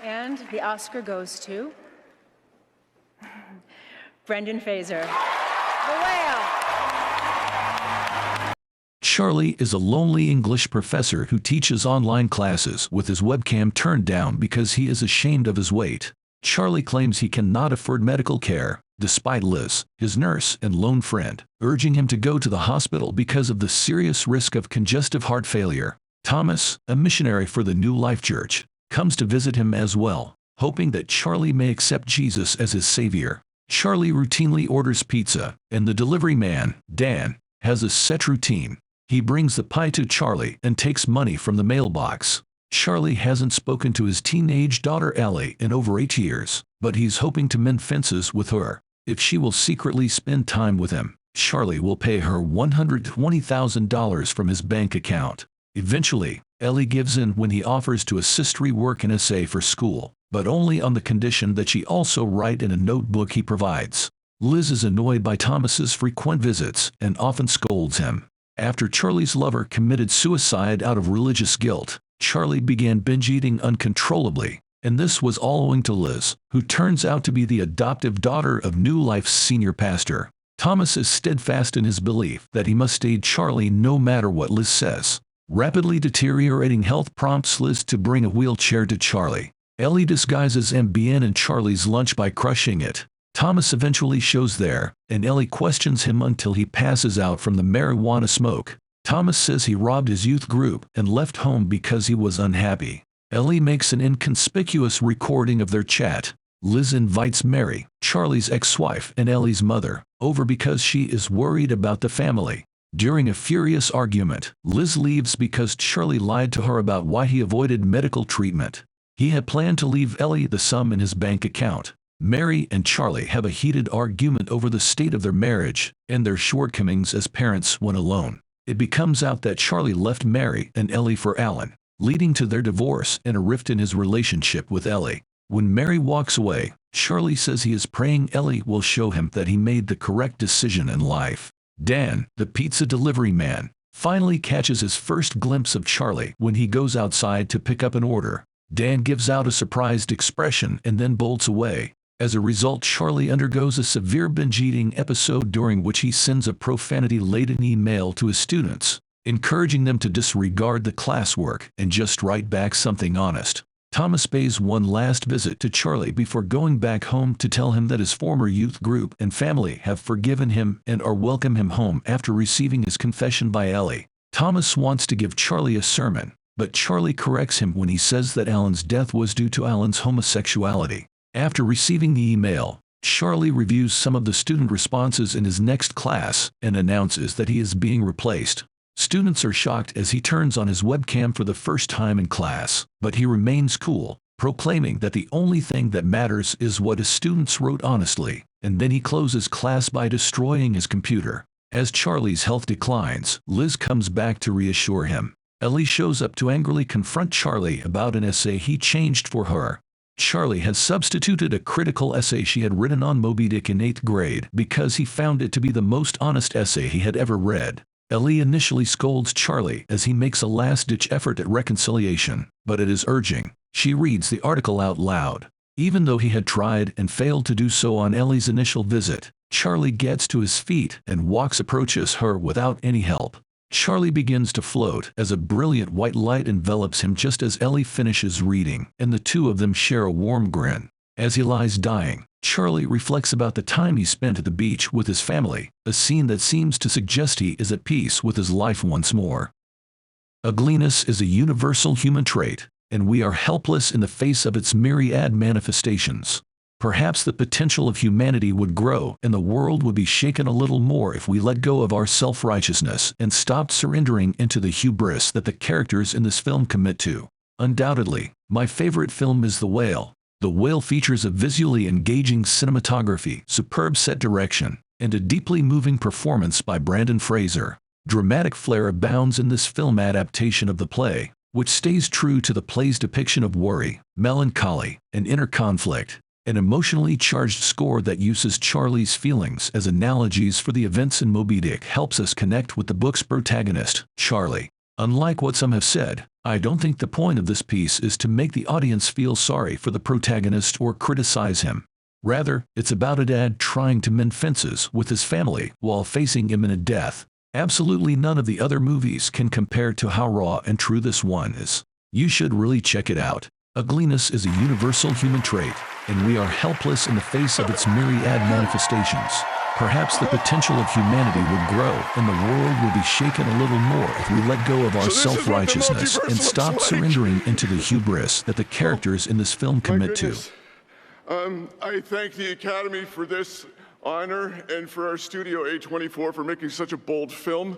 And the Oscar goes to Brendan Fraser. The Whale. Charlie is a lonely English professor who teaches online classes with his webcam turned down because he is ashamed of his weight. Charlie claims he cannot afford medical care, despite Liz, his nurse and lone friend, urging him to go to the hospital because of the serious risk of congestive heart failure. Thomas, a missionary for the New Life Church, comes to visit him as well, hoping that Charlie may accept Jesus as his savior. Charlie routinely orders pizza, and the delivery man, Dan, has a set routine. He brings the pie to Charlie and takes money from the mailbox. Charlie hasn't spoken to his teenage daughter Ellie in over 8 years, but he's hoping to mend fences with her. If she will secretly spend time with him, Charlie will pay her $120,000 from his bank account. Eventually, Ellie gives in when he offers to assist rework an essay for school, but only on the condition that she also write in a notebook he provides. Liz is annoyed by Thomas's frequent visits and often scolds him. After Charlie's lover committed suicide out of religious guilt, Charlie began binge-eating uncontrollably, and this was all owing to Liz, who turns out to be the adoptive daughter of New Life's senior pastor. Thomas is steadfast in his belief that he must aid Charlie no matter what Liz says. Rapidly deteriorating health prompts Liz to bring a wheelchair to Charlie. Ellie disguises MBN in Charlie's lunch by crushing it. Thomas eventually shows there, and Ellie questions him until he passes out from the marijuana smoke. Thomas says he robbed his youth group and left home because he was unhappy. Ellie makes an inconspicuous recording of their chat. Liz invites Mary, Charlie's ex-wife and Ellie's mother, over because she is worried about the family. During a furious argument, Liz leaves because Charlie lied to her about why he avoided medical treatment. He had planned to leave Ellie the sum in his bank account. Mary and Charlie have a heated argument over the state of their marriage and their shortcomings as parents when alone. It becomes out that Charlie left Mary and Ellie for Alan, leading to their divorce and a rift in his relationship with Ellie. When Mary walks away, Charlie says he is praying Ellie will show him that he made the correct decision in life. Dan, the pizza delivery man, finally catches his first glimpse of Charlie when he goes outside to pick up an order. Dan gives out a surprised expression and then bolts away. As a result, Charlie undergoes a severe binge-eating episode during which he sends a profanity-laden email to his students, encouraging them to disregard the classwork and just write back something honest. Thomas pays one last visit to Charlie before going back home to tell him that his former youth group and family have forgiven him and are welcome him home after receiving his confession by Ellie. Thomas wants to give Charlie a sermon, but Charlie corrects him when he says that Alan's death was due to Alan's homosexuality. After receiving the email, Charlie reviews some of the student responses in his next class and announces that he is being replaced. Students are shocked as he turns on his webcam for the first time in class, but he remains cool, proclaiming that the only thing that matters is what his students wrote honestly, and then he closes class by destroying his computer. As Charlie's health declines, Liz comes back to reassure him. Ellie shows up to angrily confront Charlie about an essay he changed for her. Charlie had substituted a critical essay she had written on Moby Dick in 8th grade because he found it to be the most honest essay he had ever read. Ellie initially scolds Charlie as he makes a last-ditch effort at reconciliation, but at his urging, she reads the article out loud. Even though he had tried and failed to do so on Ellie's initial visit, Charlie gets to his feet and approaches her without any help. Charlie begins to float as a brilliant white light envelops him just as Ellie finishes reading, and the two of them share a warm grin. As he lies dying, Charlie reflects about the time he spent at the beach with his family, a scene that seems to suggest he is at peace with his life once more. Ugliness is a universal human trait, and we are helpless in the face of its myriad manifestations. Perhaps the potential of humanity would grow and the world would be shaken a little more if we let go of our self-righteousness and stopped surrendering into the hubris that the characters in this film commit to. Undoubtedly, my favorite film is The Whale. The Whale features a visually engaging cinematography, superb set direction, and a deeply moving performance by Brendan Fraser. Dramatic flair abounds in this film adaptation of the play, which stays true to the play's depiction of worry, melancholy, and inner conflict. An emotionally charged score that uses Charlie's feelings as analogies for the events in Moby Dick helps us connect with the book's protagonist, Charlie. Unlike what some have said, I don't think the point of this piece is to make the audience feel sorry for the protagonist or criticize him. Rather, it's about a dad trying to mend fences with his family while facing imminent death. Absolutely none of the other movies can compare to how raw and true this one is. You should really check it out. Ugliness is a universal human trait, and we are helpless in the face of its myriad manifestations. Perhaps the potential of humanity would grow and the world would be shaken a little more if we let go of our self-righteousness and stop surrendering into the hubris that the characters in this film commit to. I thank the Academy for this honor and for our studio A24 for making such a bold film.